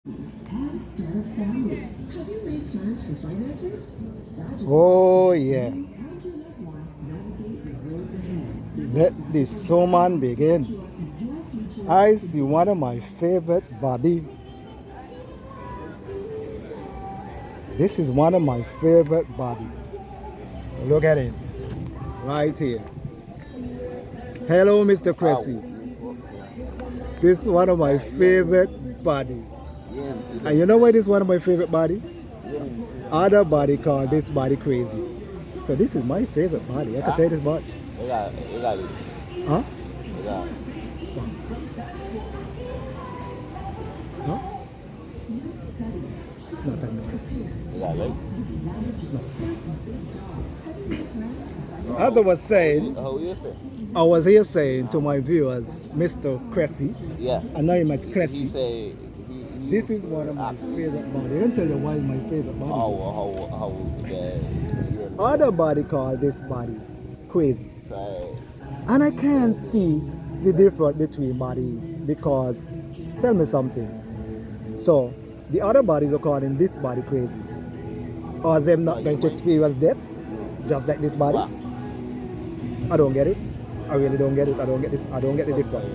And start a family. Have you made plans for finances? Oh yeah. Help your loved ones navigate the road ahead. Let the sermon begin. Your future. I see one of my favorite body. This is one of my favorite body. Look at it. Right here. Hello, Mr. Cressy. This is one of my favorite body. And you know why this is one of my favorite body? Other body called this body crazy. So this is my favorite body. I can tell you this much. Huh? Huh? Nothing. So as I was saying, I was here saying to my viewers, Mr. Cressy, I know him as Cressy. This is one of my favorite bodies. Let me tell you why it's my favorite body. Other body call this body crazy. And I can't see the difference between bodies because, tell me something. So, the other bodies are calling this body crazy. Or them not going to experience death, just like this body? I don't get it. I really don't get it. I don't get this. I don't get the difference.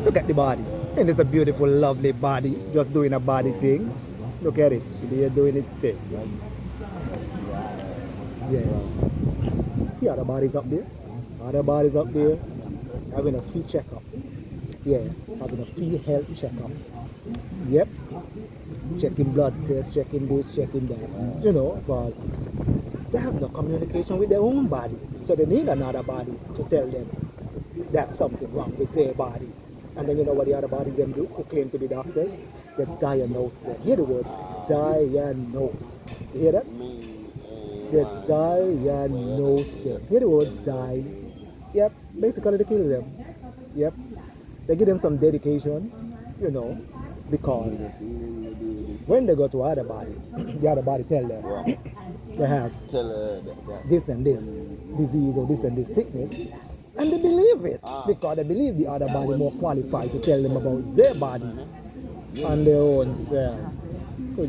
Look at the body. And it's a beautiful, lovely body, just doing a body thing. Look at it. They're doing it thing. Yeah. See other bodies up there? Other bodies up there having a free checkup. Yeah, having a free health checkup. Yep. Checking blood tests, checking this, checking that. You know, but they have no communication with their own body. So they need another body to tell them that something wrong with their body. And then you know what the other bodies them do, who claim to be doctors? They diagnose them. Hear the word diagnose. You hear that? They diagnose them. Hear the word die? Yep, basically they kill them. Yep. They give them some dedication, you know, because when they go to other body, the other body tell them they have this and this disease or this and this sickness, and they believe it because they believe the other body more qualified to tell them about their body and their own self. You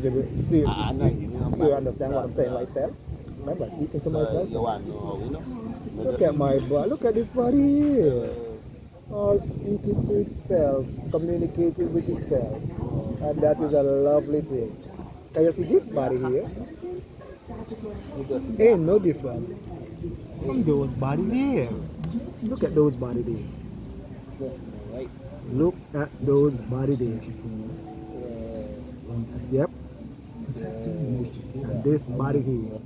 understand what I'm saying, myself? Remember speaking to myself? Look at my body. Look at this body here. All speaking to itself, communicating with itself, and that is a lovely thing. Can you see this body here? Ain't no different from those body there. Look at those body there. Look at those body there. Yep. And this body here.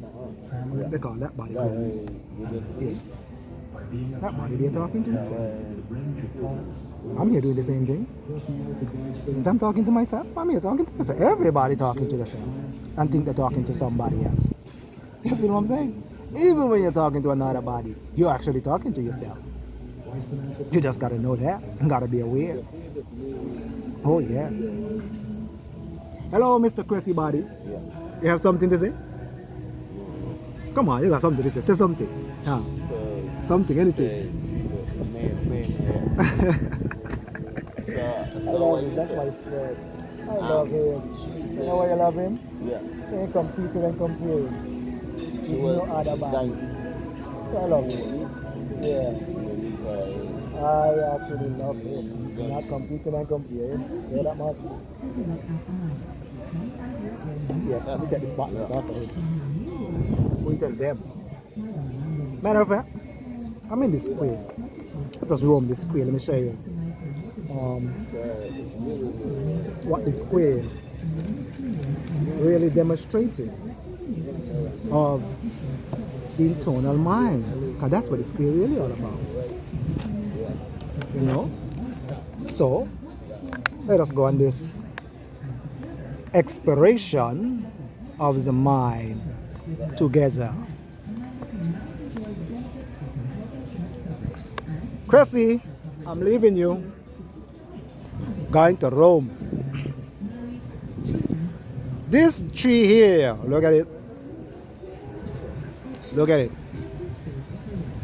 They call that body here. Yeah. That body they're talking to myself. I'm here doing the same thing. And I'm talking to myself. I'm here talking to myself. Everybody talking to themselves and think they're talking to somebody else. You feel what I'm saying? Even when you're talking to another body, you're actually talking to yourself. You just gotta know that and gotta be aware. Oh yeah. Hello, Mr. Cressy Body. You have something to say? Come on, you got something to say. Say something. Yeah. Something, anything. I love him, that's my friend. I love him. You know why you love him? Yeah. He ain't competing and comparing. He's no other body. So I love him. Yeah. I actually love him. He's not competing and comparing. Say that much. Yeah, let me get the spotlight off of him. We tell them. Matter of fact, I'm in the square. Let us roam the square. Let me show you what the square really demonstrated of the internal mind. Because that's what the square really all about. You know? So, let us go on this exploration of the mind together. Cressy, I'm leaving you. Going to Rome. This tree here, look at it. Look at it.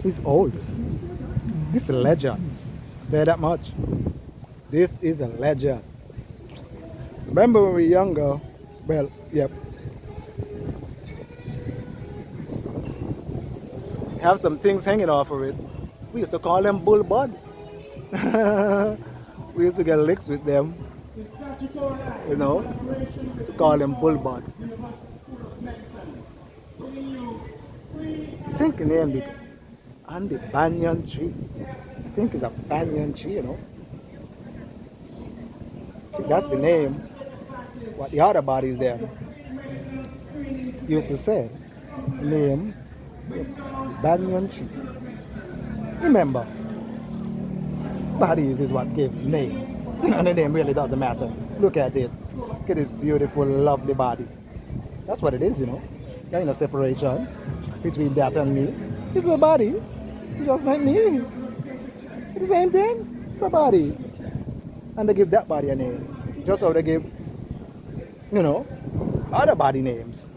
It's old. This is a legend. Tell you that much. This is a legend. Remember when we were younger? Well, yep. Have some things hanging off of it. We used to call them bull bud. We used to get licks with them, you know. Used to call them bull bud. I think the name the and the banyan tree. I think it's a banyan tree, you know. I think that's the name. What the other bodies there used to say. Name banyan tree. Remember, bodies is what gave names. And the name really doesn't matter. Look at it. Look at this beautiful, lovely body. That's what it is, you know. There ain't no separation between that and me. It's a body, just like me. It's the same thing. It's a body. And they give that body a name. Just how they give, you know, other body names.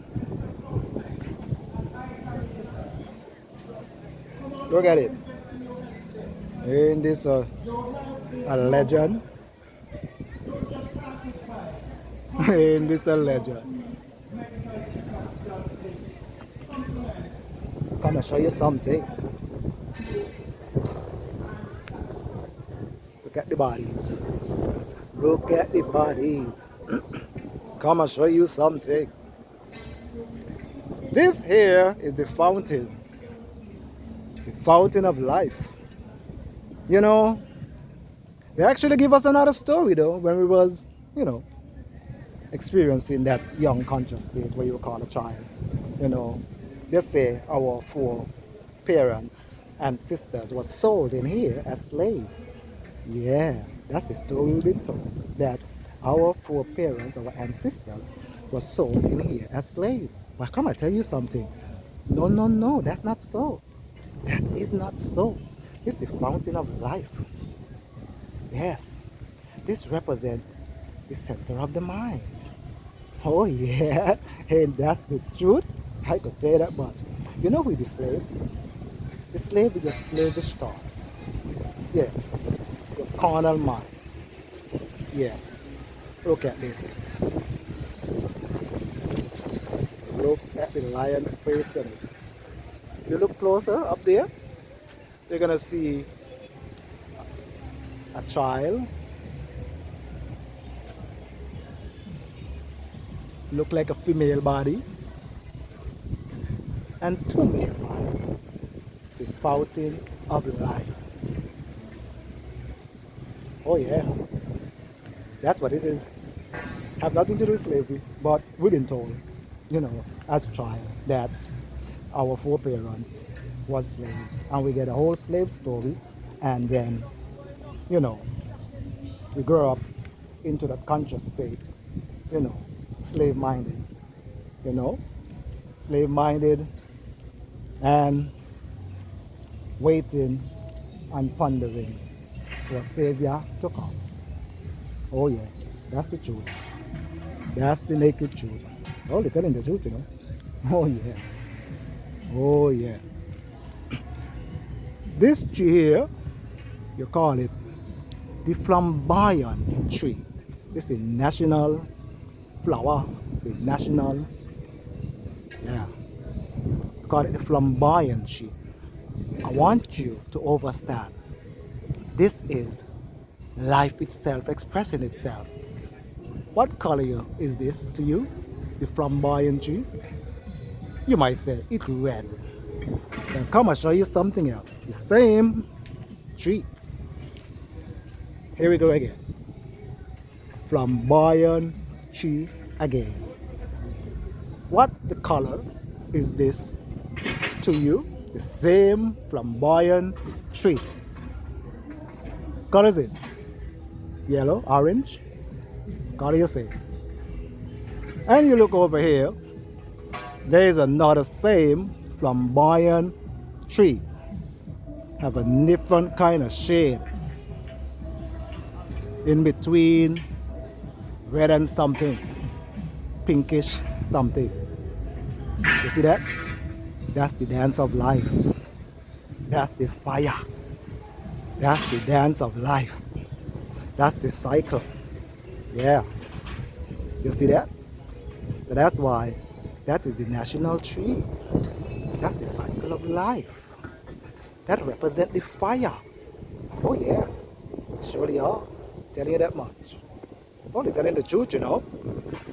Look at it. Ain't this a legend? Ain't this a legend? Come and show you something. Look at the bodies. Look at the bodies. Come and show you something. This here is the fountain. The fountain of life. You know, they actually give us another story though when we was, you know, experiencing that young conscious state where you call a child. You know, they say our four parents and sisters were sold in here as slaves. Yeah, that's the story we've been told. That our four parents, our ancestors, were sold in here as slaves. But come I tell you something. No, no, no, that's not so. That is not so. It's the fountain of life. Yes, this represents the center of the mind. Oh yeah, and that's the truth. I could tell you that much. You know who is the slave? The slave is the slavish thoughts. Yes, your carnal mind. Yeah, look at this. Look at the lion face on it. You look closer up there, you're gonna see a child. Look like a female body. And two male bodies. The fountain of life. Oh yeah. That's what it is. Have nothing to do with slavery, but we've been told, you know, as a child, that our foreparents was slaves. And we get a whole slave story, and then, you know, we grow up into that conscious state, you know, slave-minded, you know, slave-minded and waiting and pondering for a savior to come. Oh yes, that's the truth. That's the naked truth. Oh, they're telling the truth, you know. Oh yeah. Oh yeah. This tree here, you call it the flamboyant tree. It's the national flower, the national, yeah. You call it the flamboyant tree. I want you to understand. This is life itself expressing itself. What color is this to you? The flamboyant tree? You might say it's red. Then come and show you something else. The same tree. Here we go again. Flamboyant tree again. What the color is this to you? The same flamboyant tree. Color is it? Yellow, orange? Color you say? And you look over here, there is another same flamboyant tree. Have a different kind of shade. In between red and something, pinkish something. You see that? That's the dance of life. That's the fire. That's the dance of life. That's the cycle. Yeah. You see that? So that's why that is the national tree. That's the cycle of life. That represents the fire. Oh yeah, surely are. Telling you that much. Only telling the truth, you know.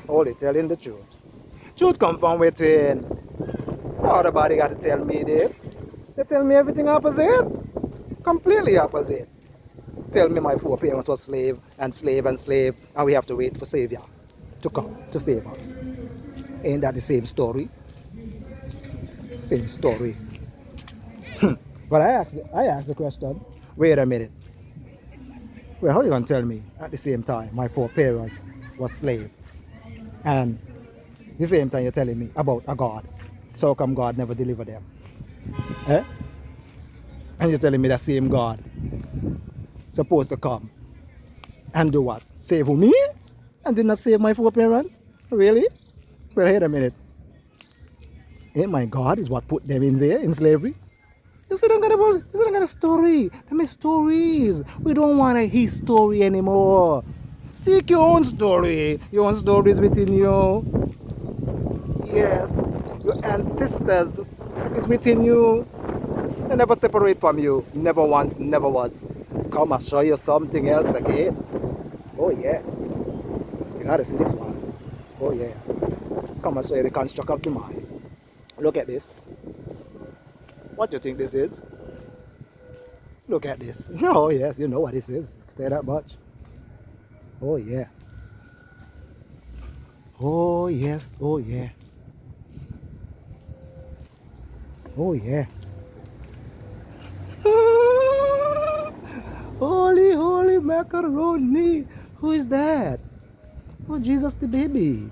Only telling the truth. Truth come from within. Nobody got to tell me this. They tell me everything opposite. Completely opposite. Tell me my foreparents were slave and slave and slave, and we have to wait for Savior to come to save us. Ain't that the same story? Same story. But I asked the question, wait a minute. Well, how are you going to tell me at the same time my foreparents were slave? And the same time you're telling me about a God. So how come God never delivered them? Eh? And you're telling me that same God supposed to come and do what? Save me? And did not save my foreparents? Really? Well, wait a minute. Ain't my God is what put them in there in slavery? You see, don't got a story. Them is stories. We don't want a his story anymore. Seek your own story. Your own story is within you. Yes. Your ancestors is within you. They never separate from you. Never once, never was. Come, I'll show you something else again. Oh yeah. You gotta see this one. Oh yeah. Come, I'll show you the construct of the mind. Look at this. What do you think this is? Look at this. Oh yes, you know what this is. Say that much. Oh yeah. Oh yes. Oh yeah. Oh yeah. Holy, holy macaroni. Who is that? Oh, Jesus the baby.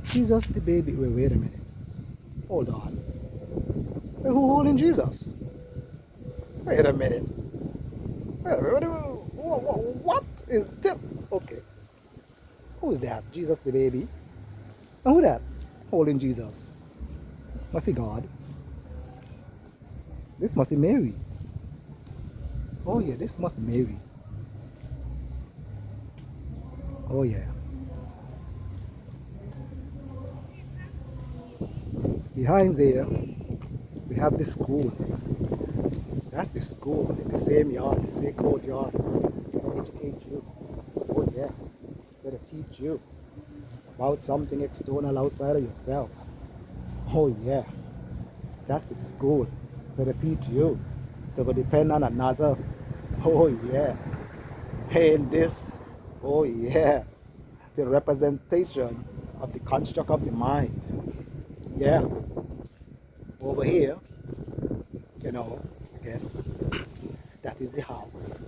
Jesus the baby. Wait a minute. Hold on. Who holding Jesus? Wait a minute. What is this? Okay. Who is that? Jesus the baby. And who that? Holding Jesus. Must be God. This must be Mary. Oh yeah, this must be Mary. Oh yeah. Behind there, we have the school. That's the school in the same yard, the same courtyard. Educate you. Oh yeah. Better teach you about something external outside of yourself. Oh yeah. That's the school. Better teach you to go depend on another. Oh yeah. And this, oh yeah, the representation of the construct of the mind. Yeah. Over here, you know, I guess that is the house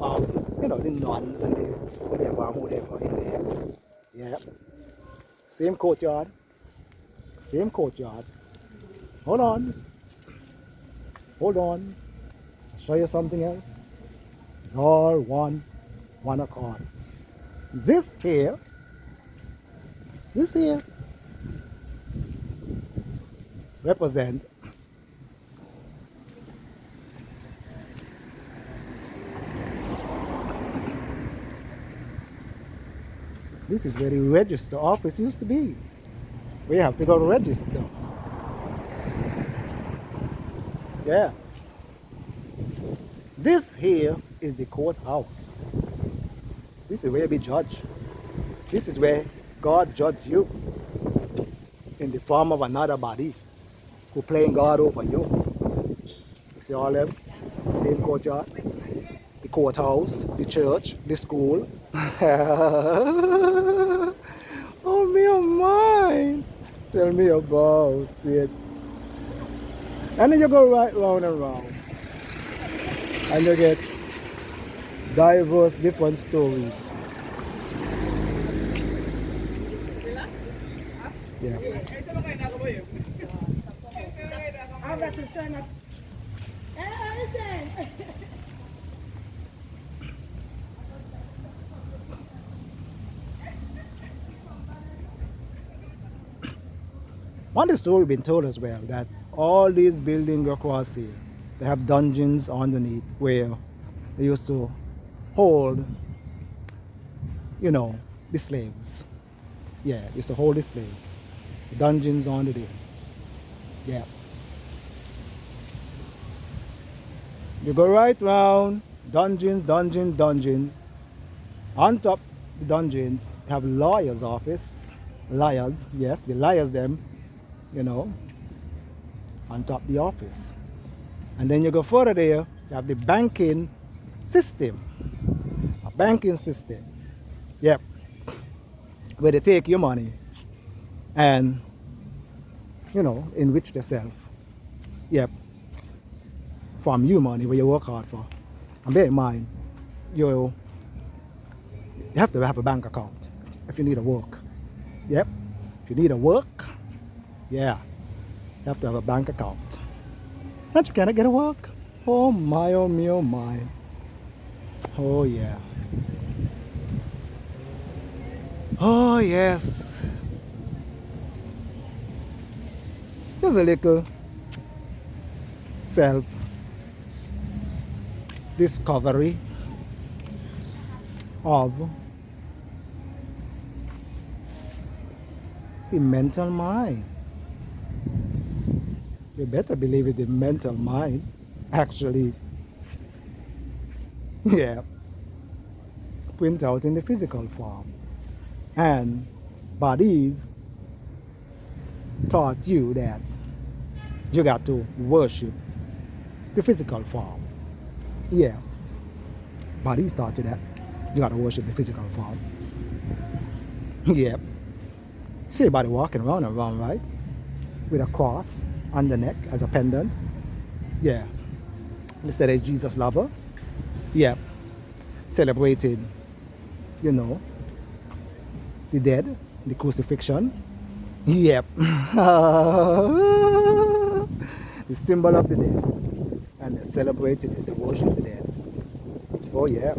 of, you know, the nuns and the whatever in there. Yeah. Same courtyard. Same courtyard. Hold on. Hold on. Show you something else. All one accord. This here represent this is where the register office used to be. We have to go to register. Yeah. This here is the courthouse. This is where we judge. This is where God judge you in the form of another body who playing God over you. You see all them? Same courtyard, the courthouse, the church, the school. Oh me oh mine. Tell me about it. And then you go right round and round. And you get diverse different stories. Yeah. One of the story been told as well that all these buildings across here, they have dungeons underneath where they used to hold, you know, the slaves. Yeah, used to hold the slaves. Dungeons on the day. Yeah. You go right round, dungeons, dungeons, dungeons. On top the dungeons, you have lawyer's office. Liars, yes, the liars them, you know, on top the office. And then you go further there, you have the banking system. A banking system. Yep. Where they take your money and, you know, enrich themselves. Yep. From you money where you work hard for. And bear in mind, you have to have a bank account if you need to work. Yep. If you need to work, yeah, you have to have a bank account. And you cannot get a work. Oh my, oh me, oh my. Oh yeah. Oh yes. Just a little self discovery of the mental mind. You better believe it, the mental mind actually, yeah, print out in the physical form. And bodies taught you that you got to worship the physical form. Yeah, bodies taught you that you got to worship the physical form. Yeah. See a body walking around and around, right? With a cross on the neck as a pendant. Yeah. Instead of Jesus lover. Yeah. Celebrated, you know, the dead, the crucifixion. Yep. The symbol of the dead. And they celebrated it, they worship the dead. Oh yeah.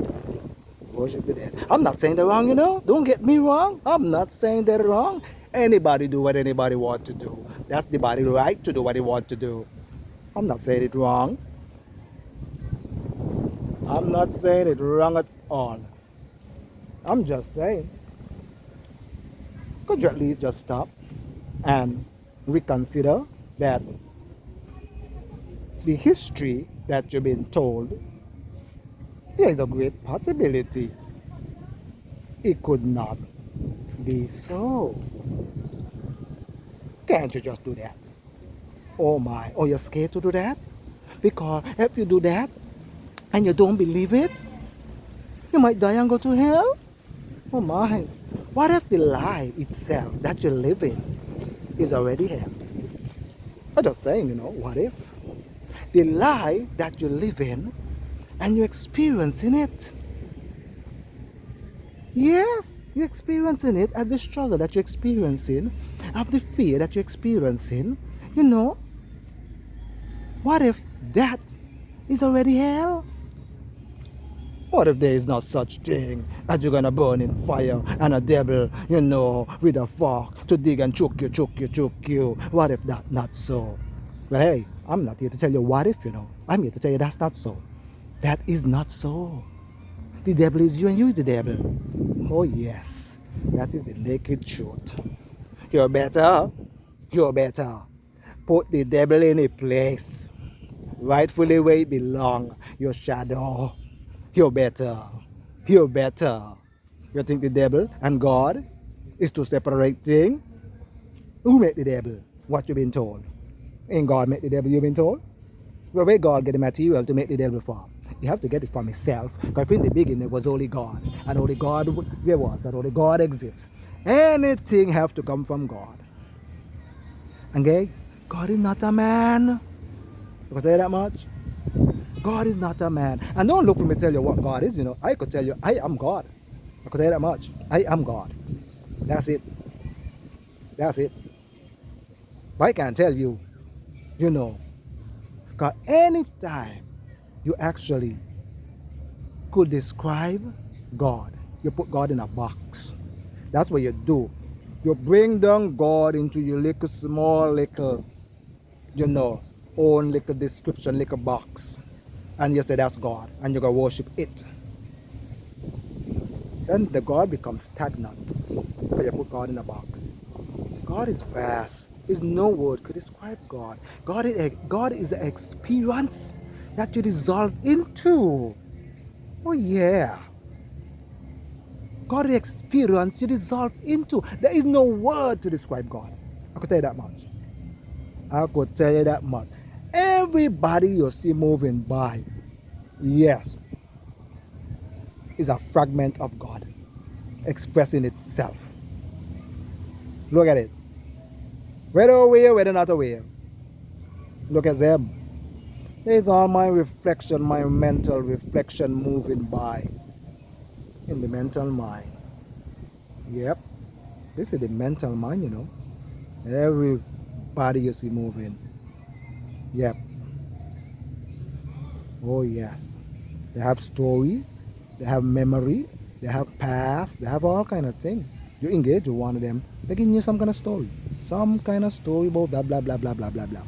Worship the dead. I'm not saying they're wrong, you know. Don't get me wrong. I'm not saying they're wrong. Anybody do what anybody want to do. That's the body right to do what they want to do. I'm not saying it wrong. I'm not saying it wrong at all. I'm just saying, could you at least just stop and reconsider that the history that you've been told, there is a great possibility it could not be so. Can't you just do that? Oh my, oh you're scared to do that? Because if you do that and you don't believe it, you might die and go to hell. Oh my, what if the lie itself that you're living is already hell? I'm just saying, you know, what if? The lie that you live in and you're experiencing it. Yes, you're experiencing it as the struggle that you're experiencing, of the fear that you're experiencing. You know, what if that is already hell? What if there is not such thing as you're gonna burn in fire and a devil, you know, with a fork to dig and choke you, choke you, choke you? What if that's not so? Well, hey, I'm not here to tell you what if, you know. I'm here to tell you that's not so. That is not so. The devil is you and you is the devil. Oh yes, that is the naked truth. You better put the devil in a place, rightfully where it belongs, your shadow. You better. You think the devil and God is two separate things? Who made the devil? What you been told? Ain't God make the devil, you been told? Well, where God get the material to make the devil from? You have to get it from himself. Because in the beginning it was only God. And only God there was. And only God exists. Anything have to come from God. Okay? God is not a man. You can say that much? God is not a man. And don't look for me to tell you what God is, you know. I could tell you, I am God. I could tell you that much. I am God. That's it. That's it. But I can't tell you, you know. Because anytime you actually could describe God, you put God in a box. That's what you do. You bring down God into your little small little, you know, own little description, little box. And you say that's God. And you're going to worship it. then the God becomes stagnant. Because you put God in a box. God is vast. There's no word could describe God. God is an experience that you dissolve into. Oh yeah. God is an experience you dissolve into. There is no word to describe God. I could tell you that much. I could tell you that much. Everybody you see moving by, yes, is a fragment of God expressing itself. Look at it. Whether aware, whether not aware. Look at them. There's all my reflection, my mental reflection moving by in the mental mind. Yep. This is the mental mind, you know. Everybody you see moving. Yep. Oh yes. They have story, they have memory, they have past, they have all kind of things. You engage with one of them, they're giving you some kind of story. Some kind of story about blah blah blah blah blah blah blah.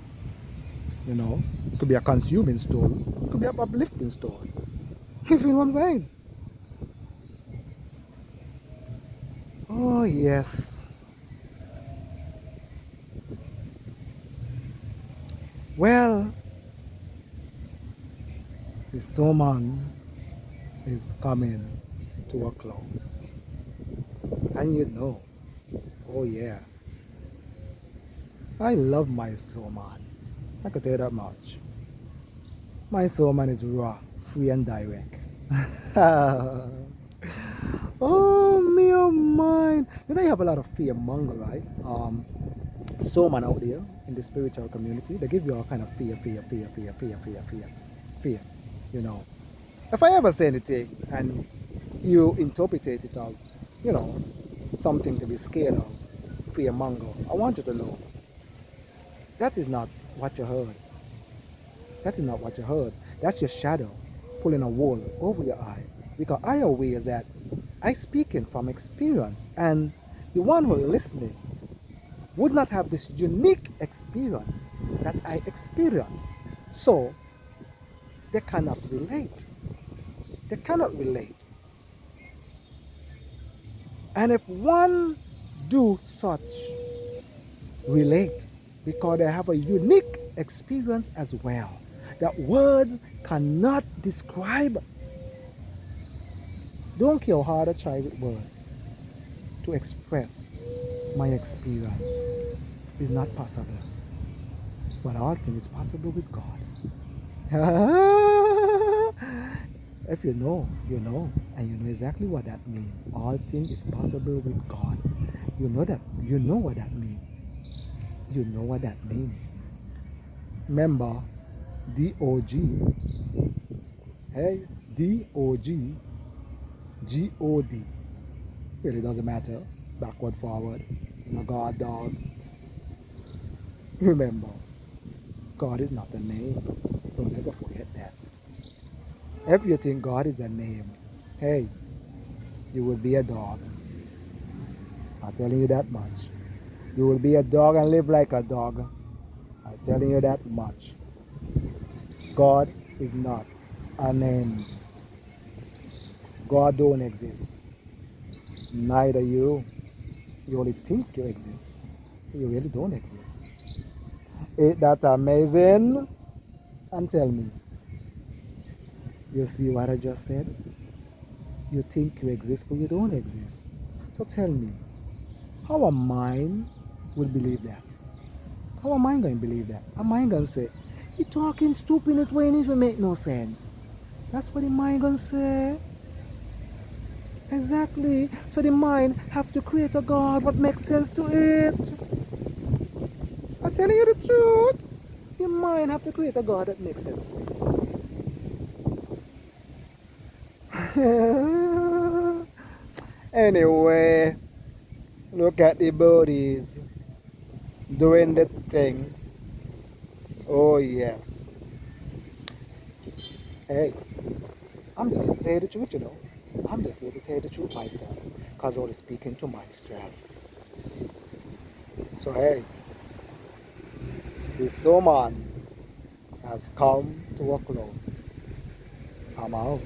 You know? It could be a consuming story. It could be a uplifting story. You feel what I'm saying? Oh yes. Well, the sermon is coming to a close. And you know, oh yeah, I love my sermon. I could tell you that much. My sermon is raw, free and direct. Oh me, oh mine. You know you have a lot of fear monger, right? Sermon out there in the spiritual community. They give you all kind of fear. You know. If I ever say anything and you interpret it as, you know, something to be scared of, fear monger, I want you to know that is not what you heard. That is not what you heard. That's your shadow pulling a wool over your eye. Because I am aware that I speaking from experience, and the one who is listening would not have this unique experience that I experience. So they cannot relate. They cannot relate. And if one do such relate, because they have a unique experience as well, that words cannot describe. Don't care how hard I try with words to express my experience. It's not possible. But all things is possible with God. If you know, you know, and you know exactly what that means. All things is possible with God. You know that. You know what that means. You know what that means. Remember, D-O-G. Hey, D-O-G. G-O-D. Really doesn't matter. Backward, forward. You know, God, dog. Remember, God is not a name. Don't ever forget that. If you think God is a name, hey, you will be a dog. I'm telling you that much. You will be a dog and live like a dog. I'm telling you that much. God is not a name. God don't exist. Neither you. You only think you exist. You really don't exist. Ain't that amazing? And tell me, you see what I just said? You think you exist, but you don't exist. So tell me, how a mind will believe that? How am I going to believe that? Am I going to say, you talking stupid, it won't even make no sense. That's what the mind going to say. Exactly. So the mind have to create a God what makes sense to it. I'm telling you the truth. The mind have to create a God that makes sense to it. Anyway, look at the bodies doing the thing. Oh yes. Hey, I'm just here to tell you the truth, you know. I'm just here to tell you the truth myself. Because I'm only speaking to myself. So hey, this sermon has come to a close. I'm out.